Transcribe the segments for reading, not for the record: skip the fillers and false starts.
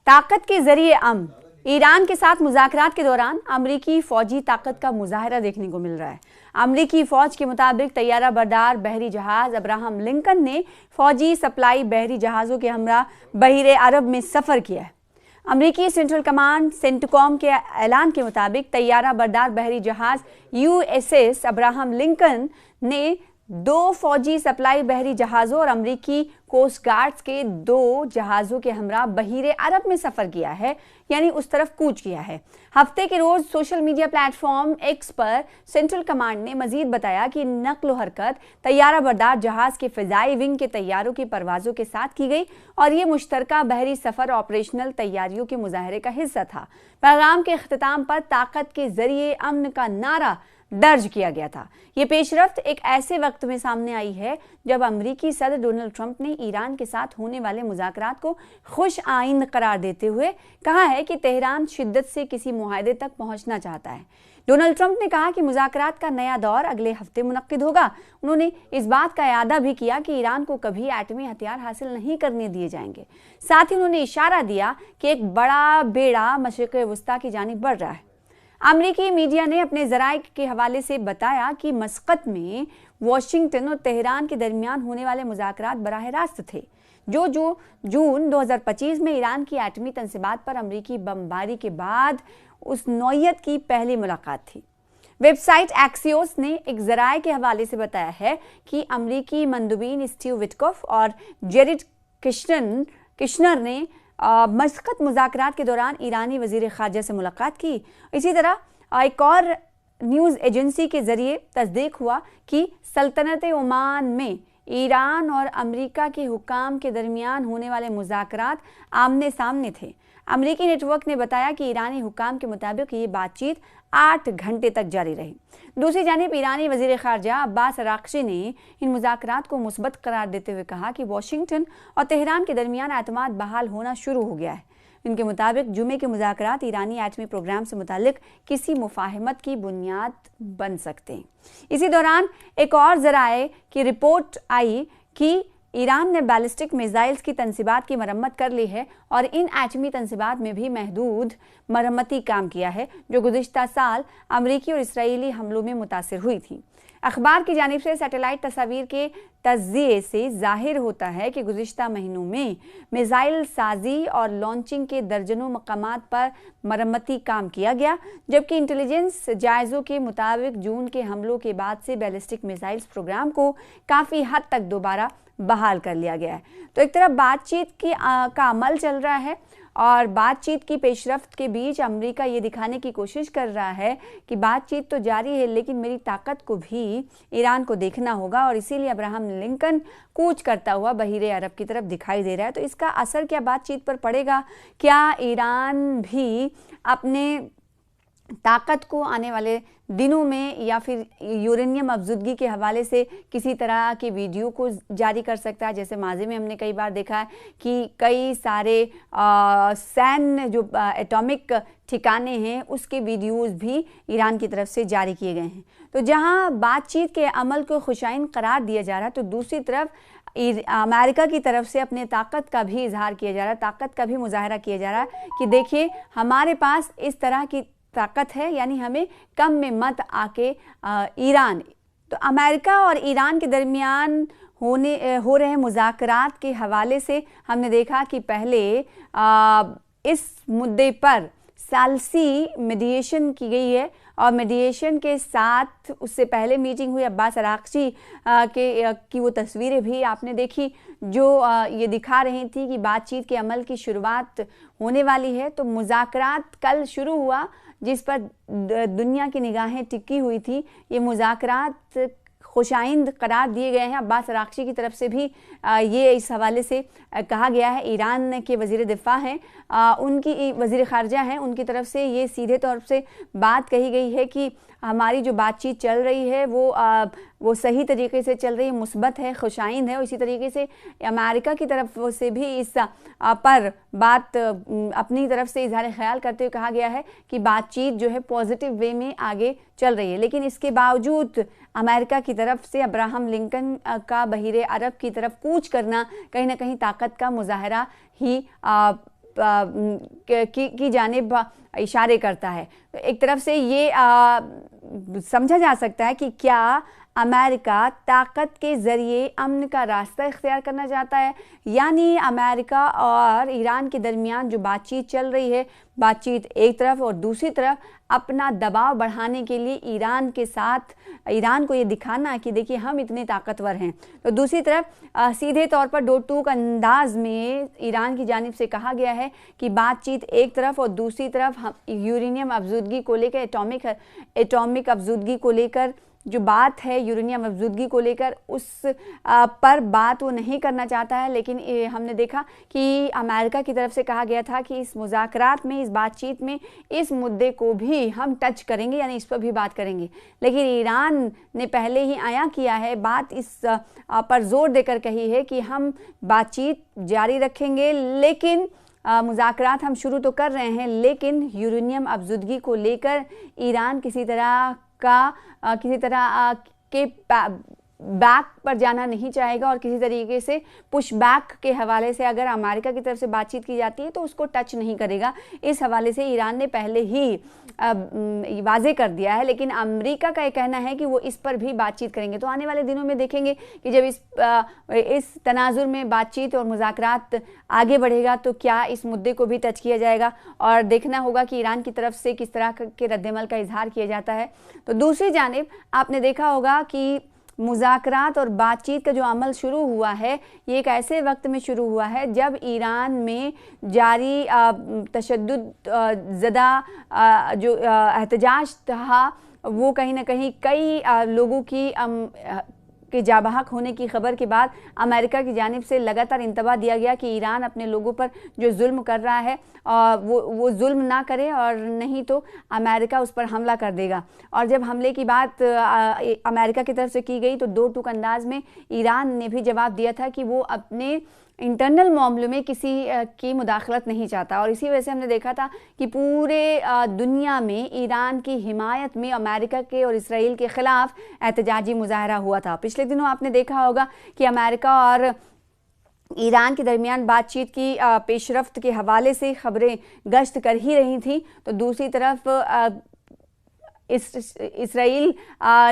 ताकत के जरिए अमन। ईरान के साथ मुज़ाकरात के दौरान अमरीकी फौजी ताकत का मुजाहरा देखने को मिल रहा है। अमरीकी फौज के मुताबिक तैयारा बरदार बहरी जहाज अब्राहम लिंकन ने फौजी सप्लाई बहरी जहाज़ों के हमरा बहिरे अरब में सफ़र किया है। अमरीकी सेंट्रल कमांड सेंटकॉम के ऐलान के मुताबिक तैयारा बरदार बहरी जहाज USS अब्राहम लिंकन ने 2 फौजी सप्लाई बहरी जहाज़ों और अमरीकी कोस्ट गार्ड्स के 2 जहाज़ों के हमरा बहीरे अरब में सफ़र किया है, यानी उस तरफ कूच किया है। हफ्ते के रोज़ सोशल मीडिया प्लेटफॉर्म एक्स पर सेंट्रल कमांड ने मजीद बताया कि नक्ल हरकत तैयारा बरदार जहाज़ के फ़िज़ाई विंग के तैयारों की परवाज़ों के साथ की गई और ये मुश्तरका बहरी सफ़र ऑपरेशनल तैयारियों के मुजाहरे का हिस्सा था। पैगाम के अख्तिताम पर ताकत के ज़रिए अमन का नारा दर्ज किया गया था। ये पेशरफ्त एक ऐसे वक्त में सामने आई है जब अमरीकी सदर डोनाल्ड ट्रंप ने ईरान के साथ होने वाले मुज़ाकरात को खुश आइंद करार देते हुए कहा है कि तेहरान शिद्दत से किसी मुआहदे तक पहुंचना चाहता है। डोनाल्ड ट्रंप ने कहा कि मुज़ाकरात का नया दौर अगले हफ्ते मुनक्किद होगा। उन्होंने इस बात का यादा भी किया कि ईरान को कभी एटमी हथियार हासिल नहीं करने दिए जाएंगे। साथ ही उन्होंने इशारा दिया कि एक बड़ा बेड़ा मशरिक़ वस्ता की जानिब बढ़ रहा है। अमरीकी मीडिया ने अपने ज़राए के हवाले से बताया कि मस्कत में वाशिंगटन और तेहरान के दरमियान होने वाले मुज़ाकरात बराह रास्त थे, जो जून 2025 में ईरान की एटमी तंसीबात पर अमरीकी बमबारी के बाद उस नौयत की पहली मुलाकात थी। वेबसाइट एक्सियोस ने एक ज़राए के हवाले से बताया है कि अमरीकी मंदुबीन स्टीव विटकॉफ और जेरेड किश्नर ने मस्कत मुज़ाकरात के दौरान ईरानी वज़ीर ख़ारजा से मुलाकात की। इसी तरह एक और न्यूज़ एजेंसी के ज़रिए तस्दीक हुआ कि सल्तनत ओमान में ईरान और अमेरिका के हुक्काम के दरमियान होने वाले मुज़ाकरात आमने सामने थे। अमरीकी नेटवर्क ने बताया कि ईरानी हुक्काम के मुताबिक ये बातचीत 8 घंटे तक जारी रही। दूसरी जानिब ईरानी वज़ीर ख़ारजा अब्बास अराग़ची ने इन मुज़ाकरात को मुस्बत करार देते हुए कहा कि वाशिंगटन और तेहरान के दरमियान एतमाद बहाल होना शुरू हो गया है। इनके मुताबिक जुमे के मुज़ाकरात ईरानी एटमी प्रोग्राम से मुतालिक किसी मुफाहमत की बुनियाद बन सकते हैं। इसी दौरान एक और ज़राए की रिपोर्ट आई कि ईरान ने बैलिस्टिक मिसाइल्स की तंसीबात की मरम्मत कर ली है और इन एटमी तंसीबात में भी महदूद मरम्मती काम किया है, जो गुज़िश्ता साल अमरीकी और इसराइली हमलों में मुतासिर हुई थी। अखबार की जानिब से सैटेलाइट तस्वीर के तज्ज़िये से जाहिर होता है कि गुज़िश्ता महीनों में मिसाइल साजी और लॉन्चिंग के दर्जनों मकामात पर मरम्मती काम किया गया, जबकि इंटेलिजेंस जायज़ों के मुताबिक जून के हमलों के बाद से बैलिस्टिक मिसाइल्स प्रोग्राम को काफ़ी हद तक दोबारा बहाल कर लिया गया है। तो एक तरफ बातचीत का अमल चल रहा है और बातचीत की पेशरफ्त के बीच अमेरिका ये दिखाने की कोशिश कर रहा है कि बातचीत तो जारी है, लेकिन मेरी ताकत को भी ईरान को देखना होगा और इसीलिए अब्राहम लिंकन कूच करता हुआ बहीरे अरब की तरफ दिखाई दे रहा है। तो इसका असर क्या बातचीत पर पड़ेगा? क्या ईरान भी अपने ताकत को आने वाले दिनों में या फिर यूरेनियम अफजुदगी के हवाले से किसी तरह की वीडियो को जारी कर सकता है? जैसे माजी में हमने कई बार देखा है कि कई सारे सैन्य जो एटॉमिक ठिकाने हैं उसके वीडियोस भी ईरान की तरफ से जारी किए गए हैं। तो जहां बातचीत के अमल को खुशाइन करार दिया जा रहा है, तो दूसरी तरफ अमेरिका की तरफ से अपने ताकत का भी इजहार किया जा रहा है, ताकत का भी मुजाहरा किया जा रहा है कि देखिए हमारे पास इस तरह की ताकत है, यानी हमें कम में मत आके ईरान। तो अमेरिका और ईरान के दरमियान हो रहे मुज़ाकरात के हवाले से हमने देखा कि पहले इस मुद्दे पर सालसी मीडिएशन की गई है और मीडिएशन के साथ उससे पहले मीटिंग हुई। अब्बास अराग़ची की वो तस्वीरें भी आपने देखी जो ये दिखा रही थी कि बातचीत के अमल की शुरुआत होने वाली है। तो मुज़ाकरात कल शुरू हुआ जिस पर दुनिया की निगाहें टिकी हुई थी। ये मुज़ाकरात खुशाइंद करार दिए गए हैं। अब्बास अराग़ची की तरफ से भी ये इस हवाले से कहा गया है। ईरान के वज़ीर दिफ़ा हैं, उनकी वज़ीर ख़ारजा हैं, उनकी तरफ से ये सीधे तौर से बात कही गई है कि हमारी जो बातचीत चल रही है वो सही तरीके से चल रही है, मुस्बत है, खुशाइंद है। और इसी तरीके से अमेरिका की तरफ से भी इस पर बात अपनी तरफ से इजहार ख्याल करते हुए कहा गया है कि बातचीत जो है पॉजिटिव वे में आगे चल रही है। लेकिन इसके बावजूद अमेरिका की तरफ से अब्राहम लिंकन का बहीरे अरब की तरफ कूच करना कहीं ना कहीं ताकत का मुजाहरा ही की जानिब इशारे करता है। तो एक तरफ से ये समझा जा सकता है कि क्या अमेरिका ताकत के ज़रिए अमन का रास्ता इख्तियार करना चाहता है, यानी अमेरिका और ईरान के दरमियान जो बातचीत चल रही है, बातचीत एक तरफ, और दूसरी तरफ अपना दबाव बढ़ाने के लिए ईरान के साथ ईरान को ये दिखाना कि देखिए हम इतने ताकतवर हैं। तो दूसरी तरफ सीधे तौर पर दो टूक अंदाज में ईरान की जानिब से कहा गया है कि बातचीत एक तरफ और दूसरी तरफ हम यूरेनियम अफजूदगी को लेकर एटॉमिक अफजूदगी को लेकर जो बात है, यूरेनियम अफजूदगी को लेकर उस पर बात वो नहीं करना चाहता है। लेकिन हमने देखा कि अमेरिका की तरफ से कहा गया था कि इस मुज़ाकरात में, इस बातचीत में इस मुद्दे को भी हम टच करेंगे, यानी इस पर भी बात करेंगे। लेकिन ईरान ने पहले ही आया किया है, बात इस पर जोर देकर कही है कि हम बातचीत जारी रखेंगे, लेकिन मुज़ाकरात हम शुरू तो कर रहे हैं, लेकिन यूरेनियम अफजूदगी को लेकर ईरान किसी तरह के बैक पर जाना नहीं चाहेगा, और किसी तरीके से पुश बैक के हवाले से अगर अमेरिका की तरफ से बातचीत की जाती है तो उसको टच नहीं करेगा। इस हवाले से ईरान ने पहले ही वाजे कर दिया है, लेकिन अमेरिका का ये कहना है कि वो इस पर भी बातचीत करेंगे। तो आने वाले दिनों में देखेंगे कि जब इस तनाजुर में बातचीत और मुज़ाकरात आगे बढ़ेगा तो क्या इस मुद्दे को भी टच किया जाएगा, और देखना होगा कि ईरान की तरफ से किस तरह के रद्देमल का इजहार किया जाता है। तो दूसरी जानिब आपने देखा होगा कि मुज़ाकरात और बातचीत का जो अमल शुरू हुआ है, ये एक ऐसे वक्त में शुरू हुआ है जब ईरान में जारी तशद्दुद ज़दा जो एहतजाज था, वो कहीं ना कहीं कई लोगों की के जाबहक होने की खबर के बाद अमेरिका की जानिब से लगातार इंतबाह दिया गया कि ईरान अपने लोगों पर जो जुल्म कर रहा है वो जुल्म ना करे, और नहीं तो अमेरिका उस पर हमला कर देगा। और जब हमले की बात अमेरिका की तरफ से की गई तो दो टूक अंदाज में ईरान ने भी जवाब दिया था कि वो अपने इंटरनल मामलों में किसी की मुदाखलत नहीं चाहता। और इसी वजह से हमने देखा था कि पूरे दुनिया में ईरान की हिमायत में अमेरिका के और इसराइल के ख़िलाफ़ एहतजाजी मुजाहरा हुआ था। पिछले दिनों आपने देखा होगा कि अमेरिका और ईरान के दरमियान बातचीत की पेशरफ्त के हवाले से खबरें गश्त कर ही रही थी। तो दूसरी तरफ इसराइल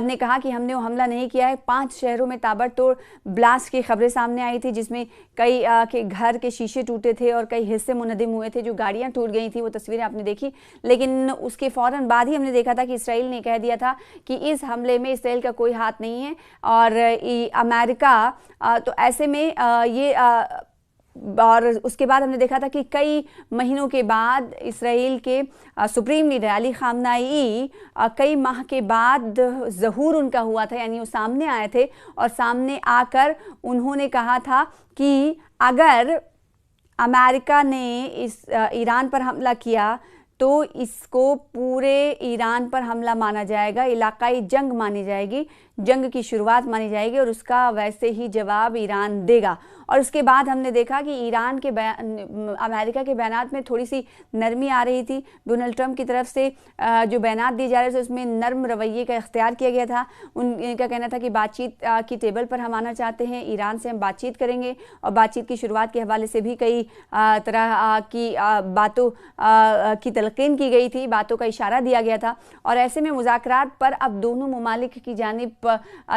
ने कहा कि हमने वो हमला नहीं किया है। 5 शहरों में ताबड़तोड़ ब्लास्ट की खबरें सामने आई थी, जिसमें कई के घर के शीशे टूटे थे और कई हिस्से मुनहदिम हुए थे, जो गाड़ियां टूट गई थी, वो तस्वीरें आपने देखी। लेकिन उसके फ़ौरन बाद ही हमने देखा था कि इसराइल ने कह दिया था कि इस हमले में इसराइल का कोई हाथ नहीं है, और अमेरिका तो ऐसे में ये और उसके बाद हमने देखा था कि कई महीनों के बाद इसराइल के सुप्रीम लीडर अली खामनेई कई माह के बाद ज़हूर उनका हुआ था, यानी वो सामने आए थे और सामने आकर उन्होंने कहा था कि अगर अमेरिका ने इस ईरान पर हमला किया तो इसको पूरे ईरान पर हमला माना जाएगा, इलाकाई जंग मानी जाएगी, जंग की शुरुआत मानी जाएगी, और उसका वैसे ही जवाब ईरान देगा। और उसके बाद हमने देखा कि ईरान के अमेरिका के बयानात में थोड़ी सी नरमी आ रही थी। डोनाल्ड ट्रंप की तरफ से जो बयानात दिए जा रहे थे उसमें नर्म रवैये का इख्तियार किया गया था। उनका कहना था कि बातचीत की टेबल पर हम आना चाहते हैं, ईरान से हम बातचीत करेंगे, और बातचीत की शुरुआत के हवाले से भी कई तरह की बातों की तलकीन की गई थी, बातों का इशारा दिया गया था। और ऐसे में मुज़ाकरात पर अब दोनों ममालिक की जानिब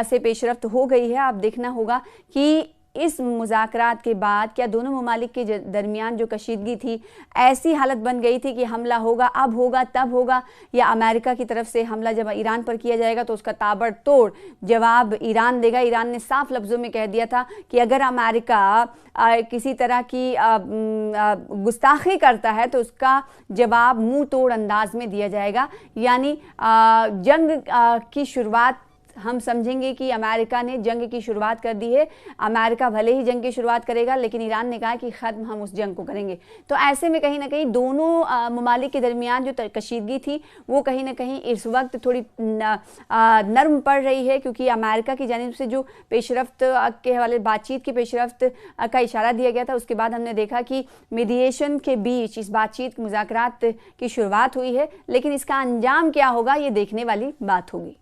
से पेशरफ्त हो गई है। अब देखना होगा कि इस मुज़ाकरात के बाद क्या दोनों ममालिक के दरमियान जो कशीदगी थी, ऐसी हालत बन गई थी कि हमला होगा, अब होगा, तब होगा, या अमेरिका की तरफ से हमला जब ईरान पर किया जाएगा तो उसका ताबड़तोड़ जवाब ईरान देगा। ईरान ने साफ लफ्ज़ों में कह दिया था कि अगर अमेरिका किसी तरह की गुस्ताखी करता है तो उसका जवाब मुंह तोड़ अंदाज में दिया जाएगा, यानी जंग की शुरुआत हम समझेंगे कि अमेरिका ने जंग की शुरुआत कर दी है। अमेरिका भले ही जंग की शुरुआत करेगा, लेकिन ईरान ने कहा कि ख़त्म हम उस जंग को करेंगे। तो ऐसे में कहीं ना कहीं दोनों ममालिक के दरमियान जो कशीदगी थी वो कहीं ना कहीं इस वक्त थोड़ी नर्म पड़ रही है, क्योंकि अमेरिका की जानिब से जो पेशरफ्त के हवाले बातचीत की पेशरफ्त का इशारा दिया गया था, उसके बाद हमने देखा कि मीडिएशन के बीच इस बातचीत मुज़ाकरात की शुरुआत हुई है, लेकिन इसका अंजाम क्या होगा ये देखने वाली बात होगी।